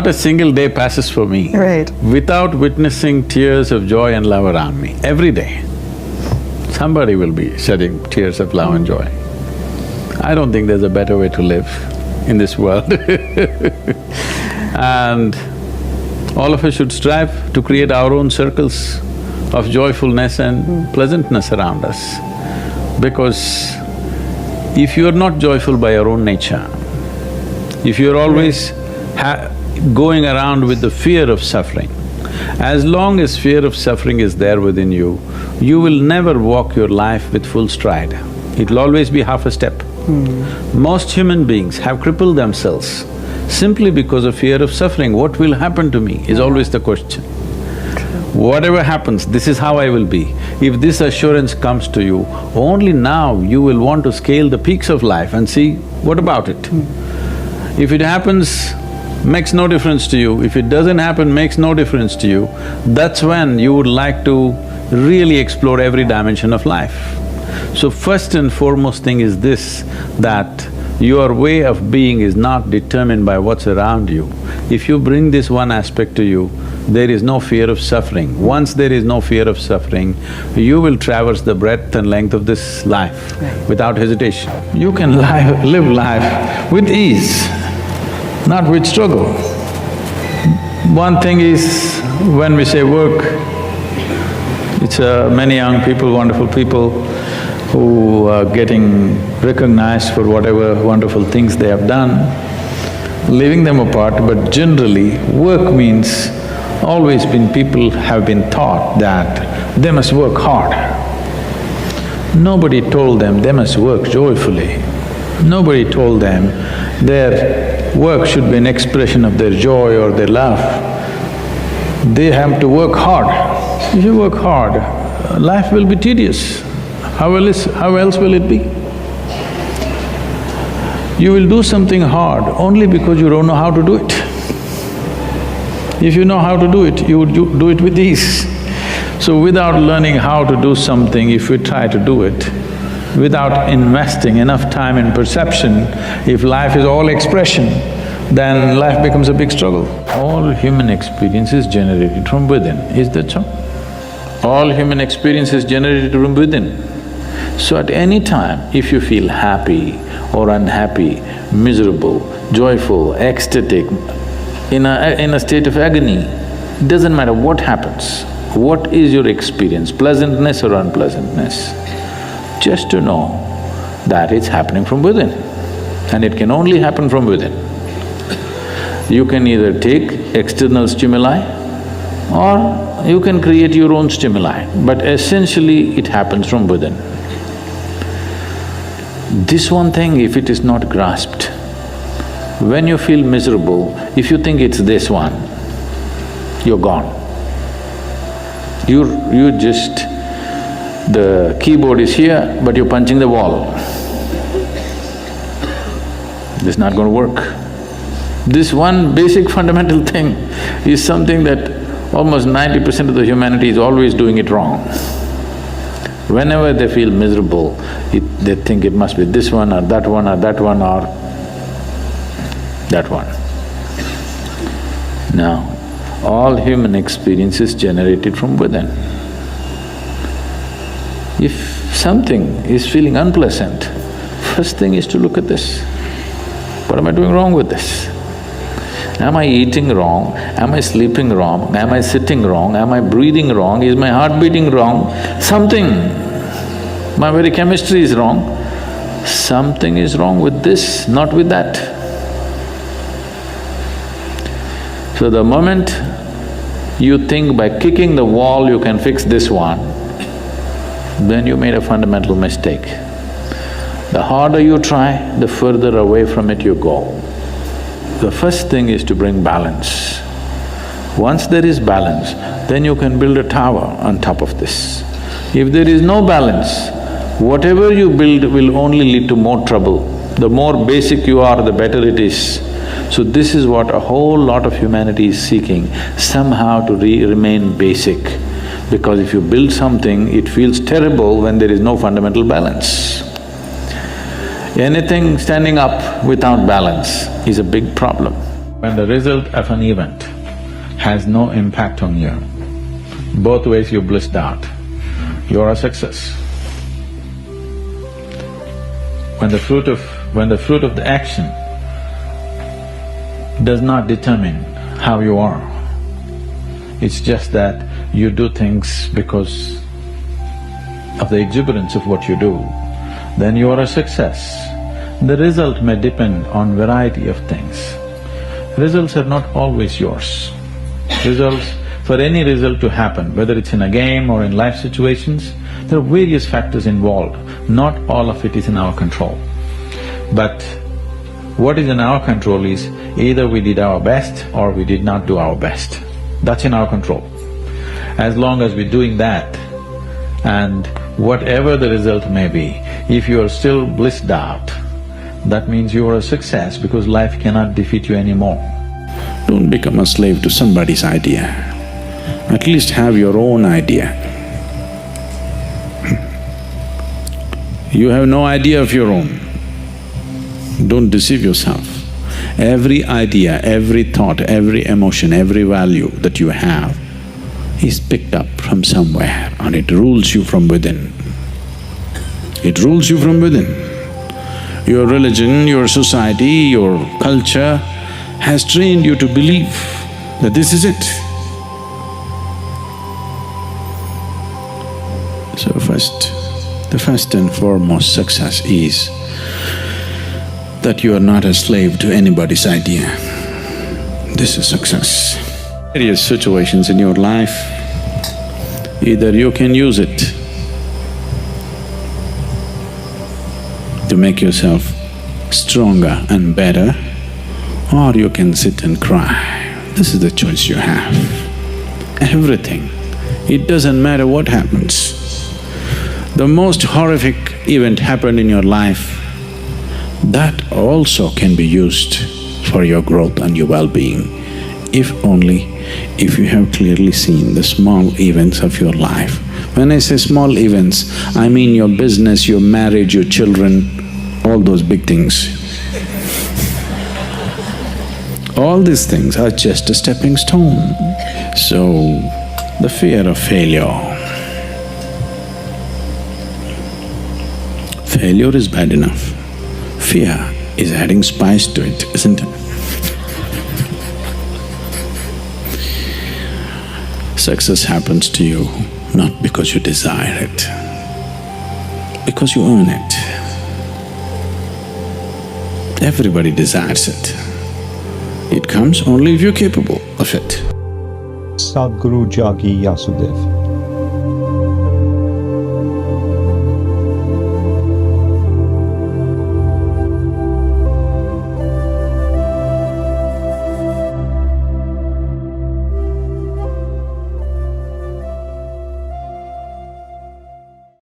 Not a single day passes for me without witnessing tears of joy and love around me. Every day, somebody will be shedding tears of love and joy. I don't think there's a better way to live in this world And all of us should strive to create our own circles of joyfulness and pleasantness around us. Because if you're not joyful by your own nature, if you're always going around with the fear of suffering, as long as fear of suffering is there within you, you will never walk your life with full stride. It'll always be half a step. Most human beings have crippled themselves simply because of fear of suffering. What will happen to me is always the question. Whatever happens, this is how I will be. If this assurance comes to you, only now you will want to scale the peaks of life and see, what about it? If it happens, makes no difference to you. If it doesn't happen, makes no difference to you. That's when you would like to really explore every dimension of life. So first and foremost thing is this, that your way of being is not determined by what's around you. If you bring this one aspect to you, there is no fear of suffering. Once there is no fear of suffering, you will traverse the breadth and length of this life without hesitation. You can live life with ease, not with struggle. One thing is, when we say work, it's many young people, wonderful people who are getting recognized for whatever wonderful things they have done, leaving them apart, but generally work means always been… people have been taught that they must work hard. Nobody told them they must work joyfully. Nobody told them their work should be an expression of their joy or their love. They have to work hard. If you work hard, life will be tedious. How else will it be? You will do something hard only because you don't know how to do it. If you know how to do it, you would do it with ease. So without learning how to do something, if we try to do it, without investing enough time in perception, if life is all expression, then life becomes a big struggle. All human experience is generated from within, is that so? All human experience is generated from within. So at any time, if you feel happy or unhappy, miserable, joyful, ecstatic, in a state of agony, it doesn't matter what happens. What is your experience, pleasantness or unpleasantness? Just to know that it's happening from within, and it can only happen from within. You can either take external stimuli or you can create your own stimuli, but essentially it happens from within. This one thing, if it is not grasped, when you feel miserable, if you think it's this one, you're gone. You're just… the keyboard is here, but you're punching the wall. This is not going to work. This one basic fundamental thing is something that almost 90% of the humanity is always doing it wrong. Whenever they feel miserable, they think it must be this one or that one or that one or that one. Now, all human experience is generated from within. If something is feeling unpleasant, first thing is to look at this. What am I doing wrong with this? Am I eating wrong? Am I sleeping wrong? Am I sitting wrong? Am I breathing wrong? Is my heart beating wrong? Something… my very chemistry is wrong. Something is wrong with this, not with that. So the moment you think by kicking the wall you can fix this one, then you made a fundamental mistake. The harder you try, the further away from it you go. The first thing is to bring balance. Once there is balance, then you can build a tower on top of this. If there is no balance, whatever you build will only lead to more trouble. The more basic you are, the better it is. So this is what a whole lot of humanity is seeking, somehow to remain basic. Because if you build something, it feels terrible when there is no fundamental balance. Anything standing up without balance is a big problem. When the result of an event has no impact on you, both ways you blissed out, you are a success. When the fruit of the action does not determine how you are, it's just that you do things because of the exuberance of what you do, then you are a success. The result may depend on variety of things. Results are not always yours. For any result to happen, whether it's in a game or in life situations, there are various factors involved. Not all of it is in our control. But what is in our control is either we did our best or we did not do our best. That's in our control. As long as we're doing that, and whatever the result may be, if you are still blissed out, that means you are a success because life cannot defeat you anymore. Don't become a slave to somebody's idea. At least have your own idea. You have no idea of your own. Don't deceive yourself. Every idea, every thought, every emotion, every value that you have is picked up from somewhere and it rules you from within. It rules you from within. Your religion, your society, your culture has trained you to believe that this is it. So the first and foremost success is that you are not a slave to anybody's idea. This is success. Various situations in your life, either you can use it to make yourself stronger and better, or you can sit and cry. This is the choice you have. Everything. It doesn't matter what happens. The most horrific event happened in your life, that also can be used for your growth and your well-being, if you have clearly seen the small events of your life. When I say small events, I mean your business, your marriage, your children, all those big things. All these things are just a stepping stone. So, the fear of failure. Failure is bad enough. Fear is adding spice to it, isn't it? Success happens to you not because you desire it, because you earn it. Everybody desires it. It comes only if you're capable of it. Sadhguru Jagi Yasudev.